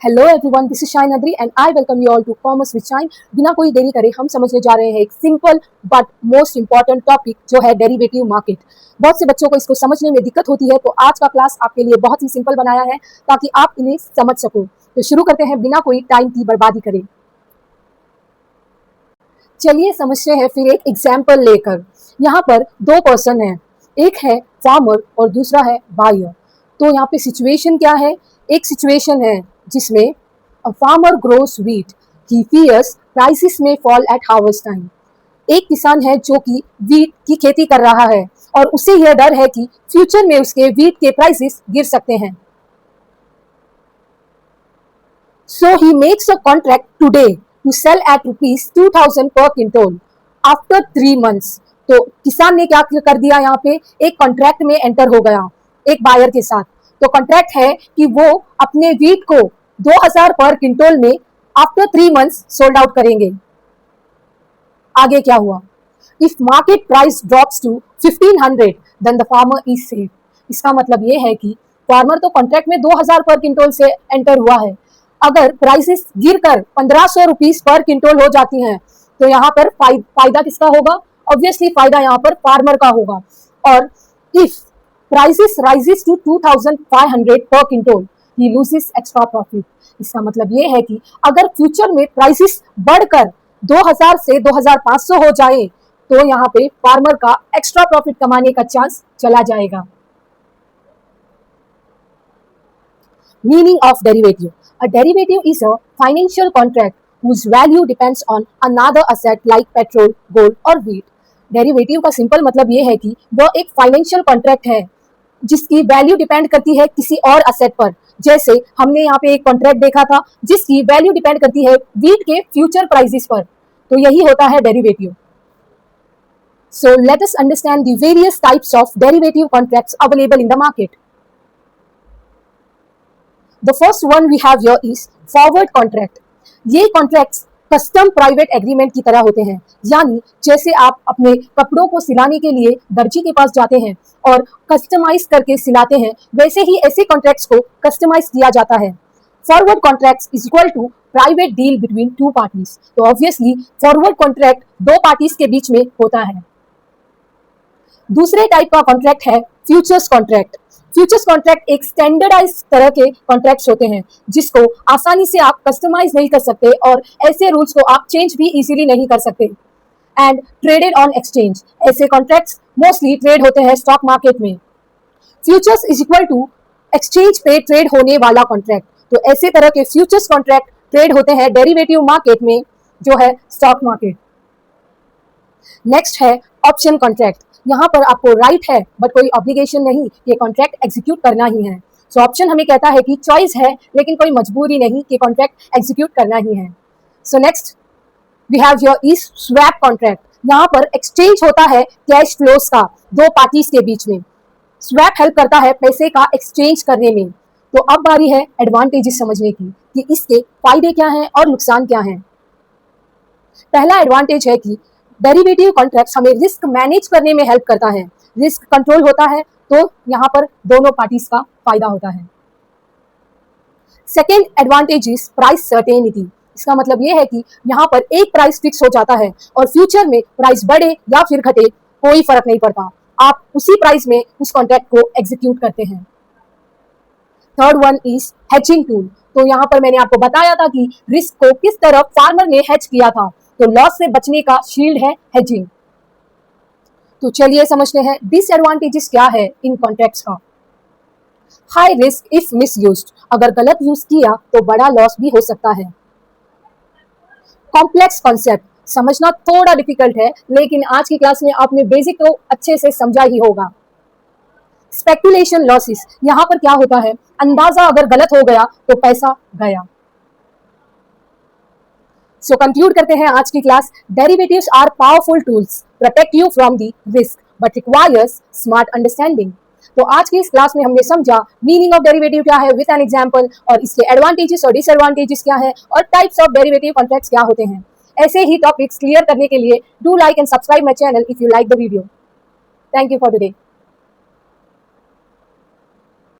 Hello everyone, this is Shine Adri and I welcome you all to commerce with Shine. बिना कोई देरी करे हम समझने जा रहे हैं एक simple but most important topic जो है डेरिवेटिव मार्केट। बहुत से बच्चों को इसको समझने में दिक्कत होती है, तो आज का क्लास आपके लिए बहुत ही सिंपल बनाया है ताकि आप इन्हें समझ सको। तो शुरू करते हैं बिना कोई टाइम की बर्बादी करे। चलिए समझते हैं फिर एक एग्जाम्पल लेकर। यहाँ पर दो पर्सन हैं, एक है फार्मर और दूसरा है बायर। तो यहाँ पे सिचुएशन क्या है? एक सिचुएशन है जिसमें a farmer grows wheat, he fears prices में फॉल एट हार्वेस्ट टाइम। एक किसान है जो कि व्हीट की खेती कर रहा है और उसे यह डर है कि फ्यूचर में उसके व्हीट के प्राइसेस गिर सकते हैं। So he makes a contract today to sell at ₹2000 per quintal after 3 months। तो किसान ने क्या कर दिया, यहाँ पे एक कॉन्ट्रैक्ट में एंटर हो गया एक बायर के साथ। तो कॉन्ट्रैक्ट है कि वो अपने व्हीट को 2000 पर क्विंटल में आफ्टर 3 months सोल्ड आउट करेंगे। आगे क्या हुआ? If market price drops to 1500 then the farmer is safe. इसका मतलब ये है कि फार्मर तो कॉन्ट्रैक्ट में 2000 पर क्विंटल से एंटर हुआ है, अगर प्राइसेस गिरकर 1500 रुपीज पर क्विंटल हो जाती हैं तो यहाँ पर फायदा किसका होगा? ऑब्वियसली फायदा यहाँ पर फार्मर का होगा। और इफ प्राइसेस राइजेस टू 2500 पर क्विंटल ही लूजेस एक्स्ट्रा प्रॉफिट। इसका मतलब ये है कि अगर फ्यूचर में प्राइसेस बढ़कर 2000 से 2500 हो जाए तो यहाँ पे फार्मर का एक्स्ट्रा प्रॉफिट कमाने का चांस चला जाएगा। Meaning of derivative. A derivative is a financial contract whose value depends on another asset like petrol, gold or wheat. Derivative का सिंपल मतलब ये है कि वह एक फाइनेंशियल कॉन्ट्रैक्ट है जिसकी वैल्यू डिपेंड करती है किसी और असेट पर। जैसे हमने यहाँ पे एक कॉन्ट्रैक्ट देखा था जिसकी वैल्यू डिपेंड करती है व्हीट के फ्यूचर प्राइसेस पर। तो यही होता है derivative. So let us understand the various types of derivative contracts available in the market. The first one we have here is forward contract. ये कॉन्ट्रैक्ट्स कस्टम प्राइवेट एग्रीमेंट की तरह होते हैं, यानी जैसे आप अपने कपड़ों को सिलाने के लिए दर्जी के पास जाते हैं और कस्टमाइज करके सिलाते हैं, वैसे ही ऐसे कॉन्ट्रैक्ट्स को कस्टमाइज किया जाता है। Forward contracts is equal to private deal between 2 parties। तो ऑब्वियसली फॉरवर्ड कॉन्ट्रैक्ट 2 parties के बीच में होता है। दूसरे टाइप का कॉन्ट्रैक्ट है फ्यूचर्स कॉन्ट्रैक्ट। फ्यूचर्स कॉन्ट्रैक्ट एक स्टैंडर्डाइज तरह के कॉन्ट्रैक्ट्स होते हैं जिसको आसानी से आप कस्टमाइज नहीं कर सकते और ऐसे रूल्स को आप चेंज भी इजीली नहीं कर सकते। एंड ट्रेडेड ऑन एक्सचेंज, ऐसे कॉन्ट्रैक्ट्स मोस्टली ट्रेड होते हैं स्टॉक मार्केट में। Futures is equal to exchange पे ट्रेड होने वाला कॉन्ट्रैक्ट। तो ऐसे तरह के फ्यूचर्स कॉन्ट्रैक्ट ट्रेड होते हैं डेरिवेटिव मार्केट में जो है स्टॉक मार्केट। नेक्स्ट है ऑप्शन कॉन्ट्रैक्ट। यहाँ पर आपको राइट है बट कोई ऑब्लिगेशन नहीं, ये कॉन्ट्रैक्ट एग्जीक्यूट करना ही है। सो ऑप्शन हमें कहता है कि चॉइस है लेकिन कोई मजबूरी नहीं कि कॉन्ट्रैक्ट एग्जीक्यूट करना ही है। So next we have your is swap contract. यहाँ पर एक्सचेंज होता है कैश फ्लोस का 2 parties के बीच में। स्वैप हेल्प करता है पैसे का एक्सचेंज करने में। तो अब बारी है एडवांटेजेस समझने की कि इसके फायदे क्या हैं और नुकसान क्या हैं। पहला एडवांटेज है कि डेरिवेटिव कॉन्ट्रैक्ट्स हमें रिस्क मैनेज करने में हेल्प करता है, रिस्क कंट्रोल होता है, तो यहाँ पर दोनों पार्टीज का फायदा होता है। Second advantage is price certainty. इसका मतलब ये है कि यहाँ पर एक प्राइस फिक्स हो जाता है और फ्यूचर में प्राइस बढ़े या फिर घटे कोई फर्क नहीं पड़ता, आप उसी प्राइस में उस कॉन्ट्रैक्ट को एग्जीक्यूट करते हैं। Third one is hedging tool. तो यहाँ पर मैंने आपको बताया था कि रिस्क को किस तरह फार्मर ने हेज किया था, तो लॉस से बचने का शील्ड है हेजिंग। तो चलिए समझते हैं डिसएडवांटेजेस क्या है इन कॉन्ट्रैक्ट्स का। हाई रिस्क इफ मिसयूज्ड, अगर गलत यूज किया तो बड़ा लॉस भी हो सकता है। कॉम्प्लेक्स कॉन्सेप्ट, समझना थोड़ा डिफिकल्ट है लेकिन आज की क्लास में आपने बेसिक तो अच्छे से समझा ही होगा। स्पेकुलेशन लॉसेस, यहाँ पर क्या होता है, अंदाजा अगर गलत हो गया तो पैसा गया। सो कंक्लूड करते हैं आज की class. Derivatives are powerful tools, protect you from the risk but requires smart understanding. तो आज की इस क्लास में हमने समझा मीनिंग ऑफ डेरिवेटिव क्या है विद एन एग्जांपल, और इसके एडवांटेजेस और डिसएडवांटेजेस क्या है और टाइप्स ऑफ डेरिवेटिव कॉन्ट्रैक्ट्स क्या होते हैं। ऐसे ही टॉपिक्स क्लियर करने के लिए do like and subscribe my channel if you like the video. Thank you for today.